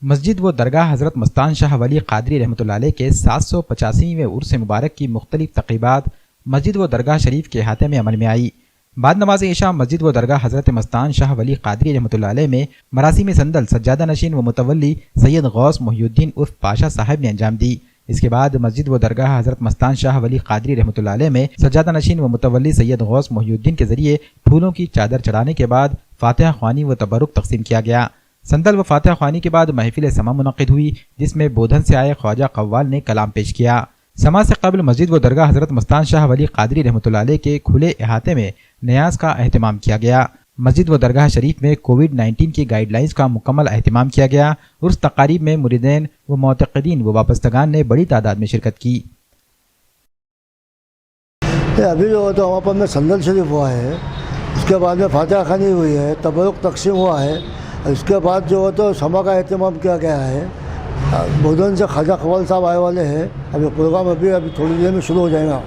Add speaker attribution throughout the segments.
Speaker 1: مسجد و درگاہ حضرت مستان شاہ ولی قادری رحمۃ اللہ علیہ کے 785ویں عرس مبارک کی مختلف تقریبات مسجد و درگاہ شریف کے احاطے میں عمل میں آئی۔ بعد نماز عشاء مسجد و درگاہ حضرت مستان شاہ ولی قادری رحمۃ اللہ علیہ میں مراسم سندل سجادہ نشین و متولی سید غوث محی الدین عرف پاشا صاحب نے انجام دی۔ اس کے بعد مسجد و درگاہ حضرت مستان شاہ ولی قادری رحمۃ اللہ علیہ میں سجادہ نشین و متولی سید غوث محی الدین کے ذریعے پھولوں کی چادر چڑھانے کے بعد فاتحہ خوانی و تبرک تقسیم کیا گیا۔ سندل و فاتحہ خوانی کے بعد محفل سما منعقد ہوئی، جس میں بودھن سے آئے خواجہ قوال نے کلام پیش کیا۔ سما سے قبل مسجد و درگاہ حضرت مستان شاہ ولی قادری رحمۃ اللہ علیہ کے کھلے احاطے میں نیاز کا اہتمام کیا گیا۔ مسجد و درگاہ شریف میں کووڈ-19 کی گائیڈ لائنز کا مکمل اہتمام کیا گیا۔ عرس تقاریب میں مریدین و معتقدین و وابستگان نے بڑی تعداد میں شرکت کی۔
Speaker 2: ابھی جو تو وہاں پر میں سندل شریف ہوا ہے، اس کے بعد میں فاتحہ خوانی ہوئی ہے، تبرک تقسیم ہوا ہے، اس کے بعد جو تو سما کا اہتمام کیا گیا ہے۔ بودھن سے خواجہ قوال صاحب آئے والے ہیں، ابھی پروگرام ابھی تھوڑی دیر میں شروع ہو جائے گا۔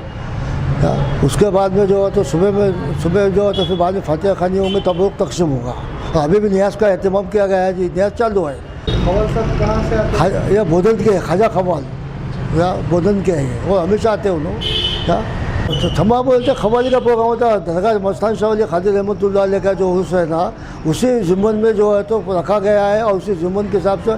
Speaker 2: اس کے بعد میں جو ہے تو صبح جو ہے تو پھر بعد میں فاتحہ خوانی میں تبرک تقسیم ہوگا۔ ابھی بھی نیاز کا اہتمام کیا گیا ہے، جی نیاز چالو ہے۔
Speaker 3: قوال صاحب کہاں سے آتے ہیں؟
Speaker 2: یہ بودھن کے خواجہ قوال بودھن کے ہیں، وہ ہمیشہ آتے ہیں انہوں۔ تھما بولتے قوالی کا پروگرام ہوتا ہے، درگاہ مستان شاہ ولی قادری رحمۃ اللہ علیہ کا جو عرس ہے نا، اسی ضمن میں جو ہے تو رکھا گیا ہے، اور اسی ضمن کے حساب سے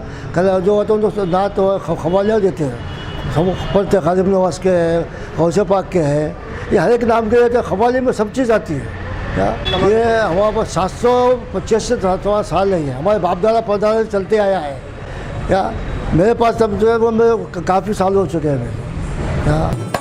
Speaker 2: جو ہے تو نعت قوالیاں دیتے ہیں، پڑھتے خالد نواز کے ہے، غوث پاک کے ہے، یہ ہر ایک نام کے رہتے ہیں۔ قوالی میں سب چیز آتی ہے۔ یہ ہمارے پاس 725 سے 7 سال ہے، ہمارے باپ دادا پردادا چلتے آیا ہے۔ میرے پاس تب جو ہے وہ میرے کافی سال ہو چکے ہیں۔